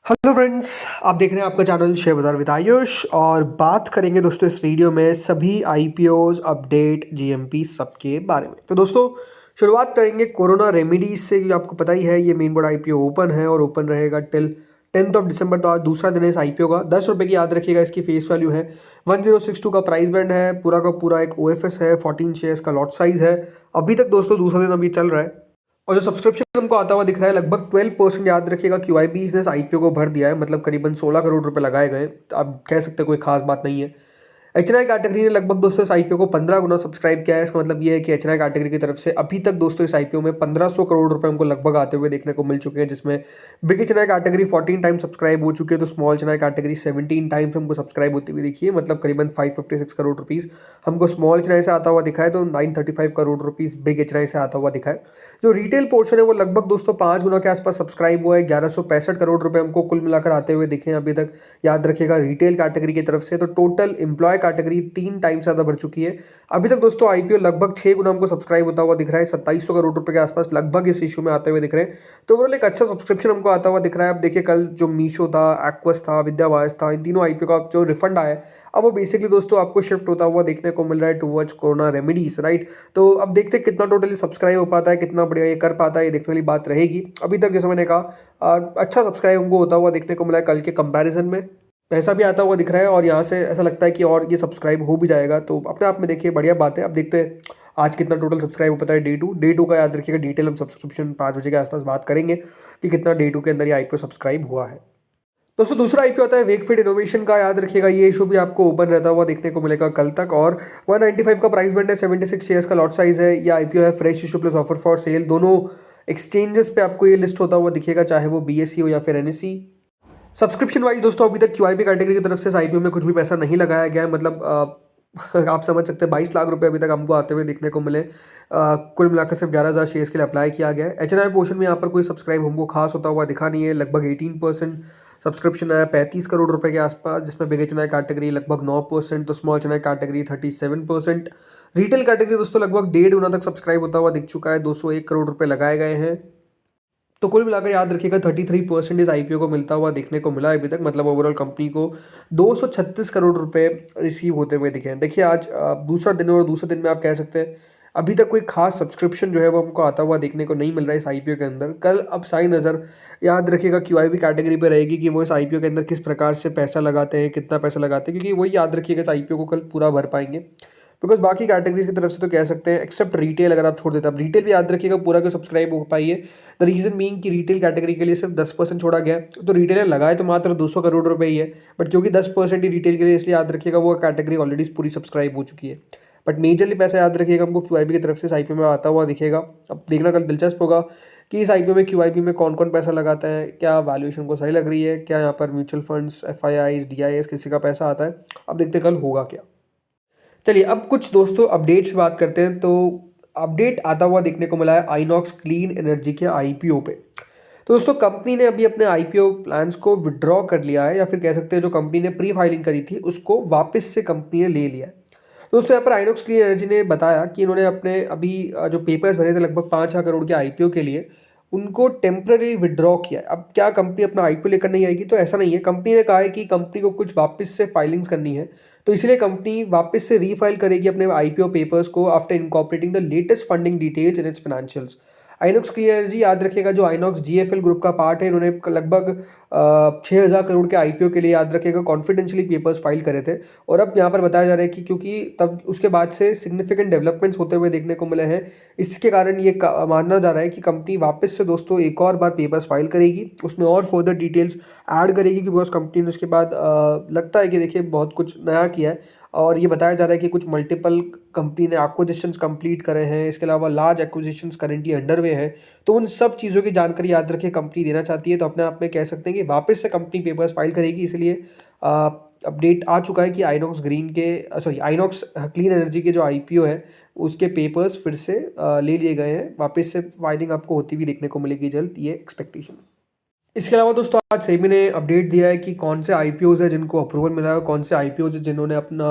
Hello friends, आप देख रहे हैं आपका चैनल शेयर बाज़ार विद आयुष और बात करेंगे दोस्तों इस वीडियो में सभी आईपीओज अपडेट जीएमपी सबके बारे में। तो दोस्तों शुरुआत करेंगे कोरोना रेमेडीज से। जो आपको पता ही है ये मेन बोर्ड आईपीओ ओपन है और ओपन रहेगा टिल 10 दिसंबर। तो आज दूसरा दिन है इस आईपीओ का। 10 रुपये की याद रखिएगा इसकी फेस वैल्यू है। 1062 का प्राइस बैंड है। पूरा का पूरा एक ओएफएस है। 14 शेयर्स का लॉट साइज है। अभी तक दोस्तों दूसरा दिन अभी चल रहा है और जो सब्सक्रिप्शन हमको आता हुआ दिख रहा है लगभग 12%। याद रखिएगा क्यूआईबी ने आईपीओ को भर दिया है, मतलब करीबन 16 करोड़ रुपए लगाए गए। तो आप कह सकते हैं कोई खास बात नहीं है। एचएनआई कैटेगरी ने लगभग दोस्तों इस आईपीओ को 15 गुना सब्सक्राइब किया है। इसका मतलब ये है कि एचएनआई कैटेगरी की तरफ से अभी तक दोस्तों इस आईपीओ में 1500 करोड़ रुपए हमको लगभग आते हुए देखने को मिल चुके हैं, जिसमें big HNI category 14 time subscribe हो चुकी है, तो स्मॉल एचएनआई कैटेगरी 17 टाइम्स हमको सब्सक्राइब होती हुई दिखी है। मतलब करीबन 556 करोड़ रुपीस हमको स्मॉल एचएनआई से आता हुआ दिखा है, तो 935 करोड़ रुपीस बिग एचएनआई से आता हुआ दिखा है। जो रिटेल पोर्शन है वो लगभग दोस्तों 5 गुना के आसपास सब्सक्राइब हुआ है। 1165 करोड़ रुपए हमको कुल मिलाकर आते हुए दिखे हैं अभी तक। याद रखिएगा रिटेल कैटेगरी की तरफ से। तो टोटल एम्प्लॉय कैटेगरी 3 टाइम ज़्यादा बढ़ चुकी है। अभी तक दोस्तों आईपीओ लगभग 6 गुना हमको सब्सक्राइब होता हुआ दिख रहा है। 2700 करोड़ रुपए के आसपास लगभग इस इशू में आते हुए दिख रहे हैं। तो ओवरऑल एक अच्छा सब्सक्रिप्शन हमको आता हुआ दिख रहा है। अब देखिए कल जो मीशो था, एक्वस था, विद्यावास था, इन तीनों आईपीओ का जो रिफंड आया है अब वो बेसिकली दोस्तों आपको शिफ्ट होता हुआ देखने को मिल रहा है टुवर्ड्स कोरोना रेमेडीज, राइट। तो अब देखते हैं कितना टोटली सब्सक्राइब हो पाता है, कितना बढ़िया ये कर पाता है, ये देखने वाली बात रहेगी। अभी तक जैसे मैंने कहा अच्छा सब्सक्राइब हमको होता हुआ देखने को मिला है कल के कंपैरिजन में। पैसा भी आता हुआ दिख रहा है और यहाँ से ऐसा लगता है कि और ये सब्सक्राइब हो भी जाएगा, तो अपने आप में देखिए बढ़िया बात है। अब देखते हैं आज कितना टोटल सब्सक्राइब हो पाता है। डे टू का याद रखिएगा डिटेल हम सब्सक्रिप्शन 5 बजे के आसपास बात करेंगे कि कितना डे 2 के अंदर ये आईपीओ सब्सक्राइब हुआ है। दोस्तों दूसरा आईपीओ आता है वेकफील्ड इनोवेशन का। याद रखिएगा ये इशू भी आपको ओपन रहता हुआ देखने को मिलेगा कल तक। और 195 का प्राइस बैंड है। 76 शेयर्स का लॉट साइज है। ये आईपीओ है fresh issue plus offer for sale. दोनों एक्सचेंजेस पे आपको ये लिस्ट होता हुआ दिखेगा, चाहे वो बीएसई हो या फिर एनएसई। सब्सक्रिप्शन वाइज दोस्तों अभी तक क्यूआईबी कैटेगरी की तरफ से इस आईपीओ में कुछ भी पैसा नहीं लगाया गया है। मतलब आप समझ सकते हैं 22 लाख रुपए अभी तक हमको आते हुए देखने को मिले। कुल मिलाकर सिर्फ 11,000 शेयर्स के लिए अप्लाई किया गया है। एचएनआई पोर्शन में यहाँ पर कोई सब्सक्राइब हमको खास होता हुआ दिखा नहीं है। लगभग 18% सब्सक्रिप्शन आया 35 करोड़ रुपए के आसपास, जिसमें बिग एचएनआई कैटेगरी लगभग 9%, तो small HNI category 37%। Retail category दोस्तों लगभग 1.5 गुना तक सब्सक्राइब होता हुआ दिख चुका है। 201 करोड़ रुपए लगाए गए हैं। तो कुल मिलाकर याद रखिएगा 33% आईपीओ को मिलता हुआ देखने को मिला है अभी तक। मतलब ओवरऑल कंपनी को 236 करोड़ रुपए रिसीव होते हुए दिखे हैं। देखिए आज दूसरा दिन है और दूसरे दिन में आप कह सकते हैं अभी तक कोई खास सब्सक्रिप्शन जो है वो हमको आता हुआ देखने को नहीं मिल रहा है इस आईपीओ के अंदर। कल अब सारी नज़र याद रखिएगा क्यूआईबी कैटेगरी पे रहेगी कि वो इस आईपीओ के अंदर किस प्रकार से पैसा लगाते हैं, कितना पैसा लगाते हैं, क्योंकि वही याद रखिएगा इस आईपीओ को कल पूरा भर पाएंगे। बिकॉज बाकी कैटेगरीज की तरफ से तो कह सकते हैं एक्सेप्ट रिटेल अगर आप छोड़ देते हैं। अब रिटेल भी याद रखिएगा पूरा क्यों सब्सक्राइब हो पाई है। द रीजन बीइंग कि रिटेल कैटेगरी के लिए सिर्फ 10% छोड़ा गया है। तो रिटेल ने लगाए तो मात्र 200 करोड़ रुपए ही है, बट क्योंकि 10% ही रिटेल के लिए, इसलिए याद रखिएगा वो कैटेगरी ऑलरेडी पूरी सब्सक्राइब हो चुकी है। बट मेजरली पैसा याद रखिएगा हमको क्यूआईबी की तरफ से इस आईपीओ में आता हुआ दिखेगा। अब देखना कल दिलचस्प होगा कि इस आईपीओ में क्यूआईबी में कौन कौन पैसा लगाता है, क्या वैल्यूएशन को सही लग रही है, क्या यहाँ पर म्यूचुअल फंड्स, एफआईआईज, डीआईएस किसी का पैसा आता है। अब देखते कल होगा क्या। चलिए अब कुछ दोस्तों अपडेट्स बात करते हैं। तो अपडेट आता हुआ देखने को मिला है आइनॉक्स क्लीन एनर्जी के आईपीओ पे। तो दोस्तों कंपनी ने अभी अपने आईपीओ प्लान्स को विड्रॉ कर लिया है, या फिर कह सकते हैं जो कंपनी ने प्री फाइलिंग करी थी उसको वापस से कंपनी ने ले लिया है। दोस्तों यहाँ पर आइनॉक्स क्लीन एनर्जी ने बताया कि इन्होंने अपने अभी जो पेपर्स भरे थे लगभग 5,000 करोड़ के आईपीओ के लिए, उनको टेम्पररी विड्रॉ किया है। अब क्या कंपनी अपना आईपीओ लेकर नहीं आएगी? तो ऐसा नहीं है। कंपनी ने कहा है कि कंपनी को कुछ वापस से फाइलिंग्स करनी है, तो इसलिए कंपनी वापस से रीफाइल करेगी अपने आईपीओ पेपर्स को after incorporating the latest funding details in its financials. INOX clean energy याद रखिएगा जो आइनॉक्स जीएफएल ग्रुप का पार्ट है, इन्होंने लगभग 6,000 करोड़ के आईपीओ के लिए याद रखिएगा कॉन्फिडेंशियली पेपर्स फाइल करे थे। और अब यहाँ पर बताया जा रहा है कि क्योंकि तब उसके बाद से सिग्निफिकेंट डेवलपमेंट्स होते हुए देखने को मिले हैं, इसके कारण ये मानना जा रहा है कि कंपनी वापस से दोस्तों एक और बार पेपर्स फाइल करेगी, उसमें और फर्दर डिटेल्स ऐड करेगी। कि बिकॉज कंपनी ने उसके बाद लगता है कि देखिए बहुत कुछ नया किया है। और ये बताया जा रहा है कि कुछ मल्टीपल कंपनी ने एक्विजिशंस कंप्लीट करे हैं, इसके अलावा लार्ज एक्विजिशंस करेंटली अंडरवे हैं। तो उन सब चीज़ों की जानकारी याद रखिए कंपनी देना चाहती है। तो अपने आप में कह सकते हैं कि वापस से कंपनी पेपर्स फाइल करेगी। इसलिए अपडेट आ चुका है कि आइनॉक्स ग्रीन के आइनॉक्स क्लीन एनर्जी के जो आईपीओ है उसके पेपर्स फिर से ले लिए गए हैं। वापस से फाइलिंग आपको होती हुई देखने को मिलेगी जल्द, ये एक्सपेक्टेशन। इसके अलावा दोस्तों आज सेबी ने अपडेट दिया है कि कौन से आईपीओज है जिनको अप्रूवल मिला है और कौन से आईपीओज है जिन्होंने अपना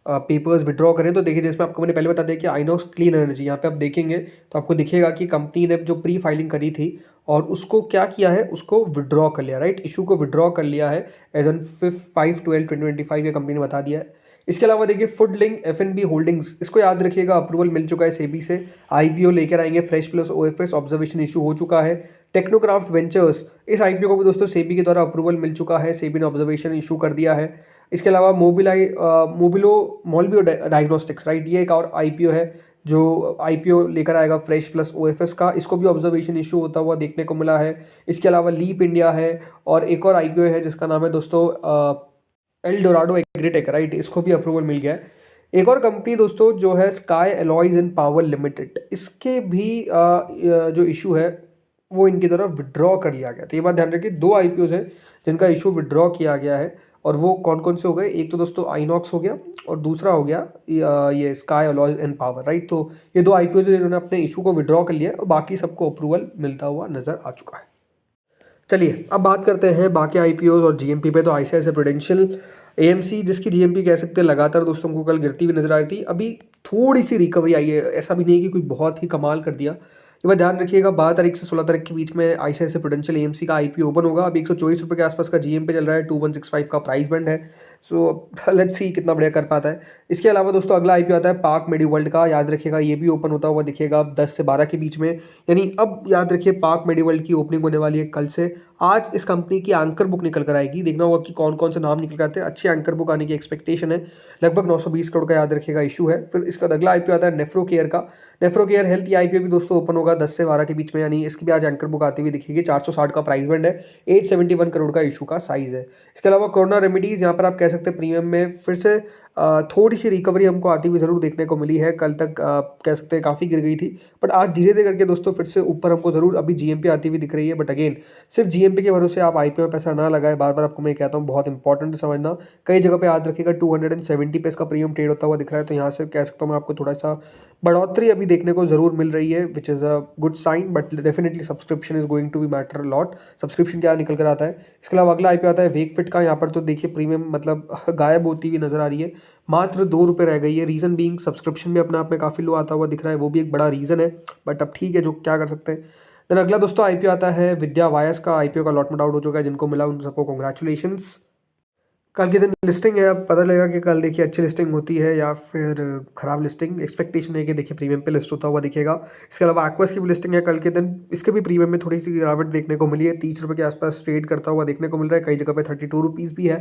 पेपर्स विड्रॉ करें तो देखिए, जैसे आपको मैंने पहले बता दिया कि आइनॉक्स क्लीन एनर्जी, यहाँ पे आप देखेंगे तो आपको दिखेगा कि कंपनी ने जो प्री फाइलिंग करी थी और उसको क्या किया है, उसको विड्रॉ कर लिया, राइट, इशू को विड्रॉ कर लिया है एज ऑन 5/12/2025 ये कंपनी ने बता दिया है। इसके अलावा देखिए फूडलिंक एफ&बी होल्डिंग्स, इसको याद रखिएगा, अप्रूवल मिल चुका है सेबी से, आईपीओ लेकर आएंगे, fresh plus OFS observation issue हो चुका है। टेक्नोक्राफ्ट वेंचर्स, इस आईपीओ को भी दोस्तों सेबी के द्वारा अप्रूवल मिल चुका है, सेबी ने ऑब्जर्वेशन इशू कर दिया है। इसके अलावा मोबिलो डायग्नोस्टिक्स, राइट, ये एक और आईपीओ है जो आईपीओ लेकर आएगा फ्रेश प्लस ओएफएस का, इसको भी ऑब्जर्वेशन इशू होता हुआ देखने को मिला है। इसके अलावा लीप इंडिया है और एक और आईपीओ है जिसका नाम है दोस्तों एल डोराडो एग्रीटेक, राइट, इसको भी अप्रूवल मिल गया है। एक और कंपनी दोस्तों जो है sky alloys and power limited, इसके भी जो इशू है वो इनकी तरफ विड्रॉ कर लिया गया। तो ये बात ध्यान रखिए, 2 आईपीओज हैं जिनका इशू विड्रॉ किया गया है और वो कौन कौन से हो गए, एक तो दोस्तों आइनॉक्स हो गया और दूसरा हो गया ये sky alloys and power, right. तो ये 2 आईपीओज जिन्होंने अपने इशू को विड्रॉ कर लिया है और बाकी सबको अप्रूवल मिलता हुआ नजर आ चुका है। चलिए अब बात करते हैं बाकी आईपीओज और जीएमपी पे। तो आईसीआईसीआई प्रूडेंशियल, एएमसी, जिसकी जीएमपी कह सकते हैं लगातार दोस्तों को कल गिरती हुई नजर आ रही थी, अभी थोड़ी सी रिकवरी आई है, ऐसा भी नहीं कि कोई बहुत ही कमाल कर दिया। ये बात ध्यान रखिएगा, 12 तारीख से 16 तारीख के बीच में आईसीआईसीआई प्रूडेंशियल एएमसी का आईपीओ ओपन होगा। अभी 124 रुपये के आसपास का जीएम पे चल रहा है, 2165 का प्राइस बैंड है। सो लेट्स सी कितना बढ़िया कर पाता है। इसके अलावा दोस्तों अगला आईपीओ आता है पार्क मेडीवर्ल्ड का, याद रखिएगा ये भी ओपन होता हुआ दिखेगा 10 से 12 के बीच में, यानी अब याद रखिए पार्क मेडीवर्ल्ड की ओपनिंग होने वाली है कल से। आज इस कंपनी की एंकर बुक निकल कर आएगी, देखना होगा कि कौन कौन से नाम निकल कर आते हैं। अच्छी एंकर बुक आने की एक्सपेक्टेशन है, लगभग 920 करोड़ का याद रखिएगा इशू है। फिर इसका अगला आईपीओ आता है नेफ्रो केयर का, नेफ्रो केयर हेल्थ, ये आईपीओ भी दोस्तों ओपन होगा 10 से 12 के बीच में, यानी इसकी भी आज एंकर बुक आती हुई दिखेगी। 460 का प्राइस बैंड है, 871 करोड़ का इशू का साइज है। इसके अलावा कोरोना रेमेडीज, यहाँ पर आप कह सकते हैं प्रीमियम में फिर से थोड़ी सी रिकवरी हमको आती हुई ज़रूर देखने को मिली है। कल तक कह सकते हैं काफ़ी गिर गई थी, बट आज धीरे धीरे करके दोस्तों फिर से ऊपर हमको ज़रूर अभी जीएमपी आती हुई दिख रही है। बट अगेन सिर्फ जीएमपी के भरोसे आप आईपीओ में पैसा ना लगाए, बार बार आपको मैं कहता हूँ, बहुत इंपॉर्टेंट समझना। कई जगह पे याद रखिएगा 270 पे इसका प्रीमियम ट्रेड होता हुआ दिख रहा है, तो यहाँ से कह सकता हूँ मैं आपको थोड़ा सा बढ़ोतरी अभी देखने को जरूर मिल रही है, which is a good sign. But definitely subscription is going to be matter lot, subscription क्या निकल कर आता है। इसके अलावा अगला आईपीओ आता है वेकफिट का, यहाँ पर तो देखिए प्रीमियम मतलब गायब होती हुई नजर आ रही है, मात्र 2 रुपये रह गई है। रीज़न बीइंग सब्सक्रिप्शन भी अपने आप में काफ़ी लो आता हुआ दिख रहा है, वो भी एक बड़ा रीज़न है, बट अब ठीक है, जो क्या कर सकते हैं। देन अगला दोस्तों आईपीओ आता है विद्या वायस का, आईपीओ का अलॉटमेंट आउट हो चुका है, जिनको मिला उन सबको कॉन्ग्रेचुलेशंस। कल के दिन लिस्टिंग है, अब पता लगेगा कि कल देखिए अच्छी लिस्टिंग होती है या फिर खराब लिस्टिंग। एक्सपेक्टेशन है कि देखिए प्रीमियम पे लिस्ट होता हुआ दिखेगा। इसके अलावा एक्वास की भी लिस्टिंग है कल के दिन, इसके भी प्रीमियम में थोड़ी सी गिरावट देखने को मिली है, 30 रुपये के आसपास ट्रेड करता हुआ देखने को मिल रहा है, कई जगह पे 32 रुपीज़ भी है।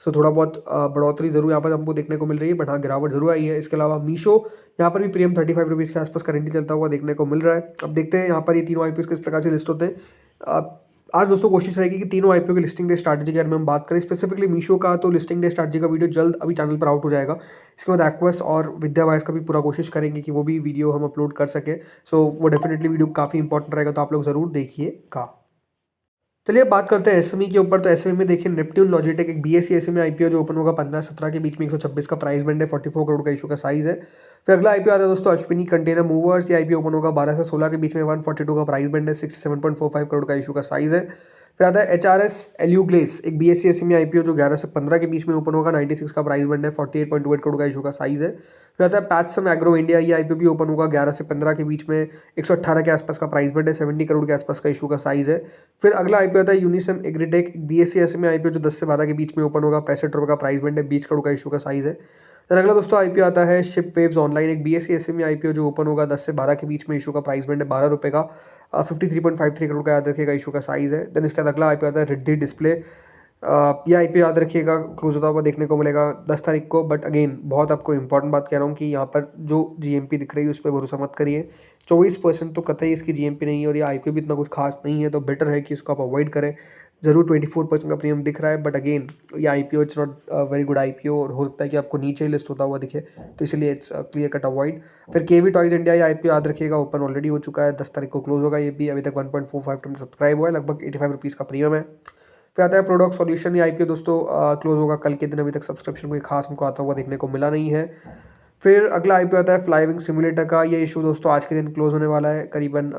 सो थोड़ा बहुत बढ़ोतरी जरूर यहाँ पर हमको देखने को मिल रही है, बट हाँ गिरावट जरूर आई है। इसके अलावा मीशो, यहाँ पर भी प्रीमियम 35 रुपीज़ के आसपास करेंटली चलता हुआ देखने को मिल रहा है। अब देखते हैं यहाँ पर ये तीनों आईपीओ किस प्रकार से लिस्ट होते हैं। आज दोस्तों कोशिश रहेगी कि तीनों आईपीओ की लिस्टिंग डे स्ट्रैटेजी के बारे में हम बात करें। स्पेसिफिकली मीशो का तो लिस्टिंग डे स्ट्रैटेजी का वीडियो जल्द अभी चैनल पर आउट हो जाएगा। इसके बाद एक्वेस और विद्या वाइस का भी पूरा कोशिश करेंगे कि वो भी वीडियो हम अपलोड कर सके। सो वो डेफिनेटली वीडियो काफ़ी इंपॉर्टेंट रहेगा, तो आप लोग ज़रूर देखिएगा। चलिए अब बात करते हैं एसएमई के ऊपर। तो एसएमई में देखिए नेपट्यून लॉजिटेक, एक बीएसई एसएमई आईपीओ जो ओपन होगा 15-17 के बीच में, 126 का प्राइस बैंड है, 44 करोड़ का इशू का साइज है। फिर अगला आईपीओ आता है दोस्तों अश्विनी कंटेनर मूवर्स, ये आईपीओ ओपन होगा 12 से 16 के बीच में, 142 का प्राइस बैंड है, 67.45 करोड़ का इशू का साइज है। फिर आता है एचआरएस एल्यू ग्लेस, एक बीएसई एसएमई आईपीओ जो 11 से 15 के बीच में ओपन होगा, 96 का प्राइस बैंड है, 48.28 करोड़ का इशू का साइज है। फिर आता है पैटसन एग्रो इंडिया, ये आईपीओ भी ओपन होगा 11 से 15 के बीच में, 118 के आसपास का प्राइस बैंड है, 70 करोड़ के आसपास का इशू का साइज है। फिर अगला आईपीओ आता है unison agritech, BSE SME IPO जो 10 से 12 के बीच में ओपन होगा, 65 रुपये का प्राइस बैंड है, 20 करोड़ का इशू का साइज है। फिर अगला दोस्तों आईपीओ आता है शिप वेव्स ऑनलाइन, एक बीएसई एसएमई आईपीओ जो ओपन होगा 10 से 12 के बीच में, इशू का प्राइस बैंड है 12 रुपये का, 53.53 करोड़ का याद रखिएगा इशू का साइज है। देन इसके बाद अगला आईपीओ आता है रिद्धि डिस्प्ले, ये आईपीओ याद रखिएगा क्लोज होता हुआ देखने को मिलेगा 10 तारीख को। बट अगेन बहुत आपको इंपॉर्टेंट बात कह रहा हूँ कि यहाँ पर जो जीएमपी दिख रही है उस पर भरोसा मत करिए, 24% तो कतई इसकी जीएमपी नहीं है और ये आईपीओ भी इतना कुछ खास नहीं है, तो बेटर है कि इसको आप अवॉइड करें। जरूर 24% का प्रीमियम दिख रहा है, बट अगेन ये IPO it's not very good IPO और हो सकता है कि आपको नीचे ही लिस्ट होता हुआ दिखे, तो इसलिए इट्स क्लियर कट अवॉइड। फिर केवी टॉयज इंडिया, ये आईपीओ याद रखिएगा ओपन ऑलरेडी हो चुका है, 10 तारीख को क्लोज होगा, ये भी अभी तक 1.45 टाइम सब्सक्राइब हुआ है, लगभग 85 रुपीज़ का प्रीमियम है। फिर आता है प्रोडक्ट सॉल्यूशन, ये आईपीओ दोस्तों क्लोज होगा कल के दिन, अभी तक सब्सक्रिप्शन कोई खास हमको आता हुआ देखने को मिला नहीं है। फिर अगला आईपीओ आता है फ्लाइविंग सिमुलेटर का, ये इशू दोस्तों आज के दिन क्लोज होने वाला है, करीबन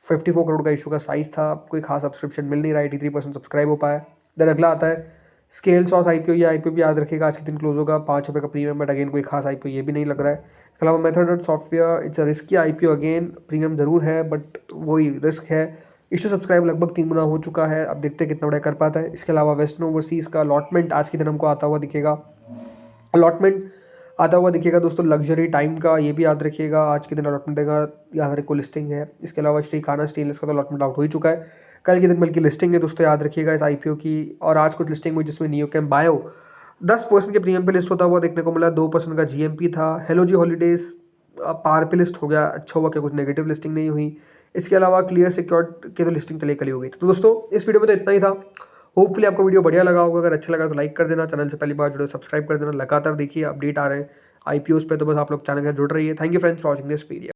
54 करोड़ का इशू का साइज था, कोई खास सब्सक्रिप्शन मिल नहीं रहा, 83% सब्सक्राइब हो पाया। देन अगला आता है स्केल सॉस आईपीओ, ये आईपीओ भी याद रखिएगा, आज के दिन क्लोज होगा, ₹5 का प्रीमियम, बट अगेन कोई खास आईपीओ ये भी नहीं लग रहा है। इसके अलावा method dot software, it's a risky IPO, again premium जरूर है बट वही रिस्क है। इशू सब्सक्राइब लगभग 3 गुना हो चुका है, अब देखते हैं कितना बड़ा कर पाता है। इसके अलावा वेस्टर्न ओवरसीज़ का अलॉटमेंट आज के दिन हमको आता हुआ दिखेगा, अलॉटमेंट आता हुआ दिखेगा दोस्तों लग्जरी टाइम का, ये भी याद रखिएगा, आज के दिन अलॉटमेंट देगा, याद रखो लिस्टिंग है। इसके अलावा श्री खाना स्टील का तो अलॉटमेंट आउट हो ही चुका है, कल के दिन बल्कि लिस्टिंग है दोस्तों, याद रखिएगा इस आईपीओ की। और आज कुछ लिस्टिंग हुई जिसमें नियोकेम बायो 10% के प्रीमियम पे लिस्ट होता हुआ देखने को मिला, 2% का जीएमपी था। हेलो जी हॉलीडेज पार पे लिस्ट हो गया, अच्छा हुआ कि कुछ नेगेटिव लिस्टिंग नहीं हुई। इसके अलावा क्लियर सिक्योर्ड की तो लिस्टिंग चले कली हो गई। तो दोस्तों इस वीडियो में तो इतना ही था, होपफुली आपको वीडियो बढ़िया लगा होगा, अगर अच्छा लगा तो लाइक कर देना, चैनल से पहली बार जुड़े सब्सक्राइब कर देना, लगातार देखिए अपडेट आ रहे हैं आईपीओस पे, तो बस आप लोग चैनल के साथ जुड़ रही है। Thank you friends for watching this video.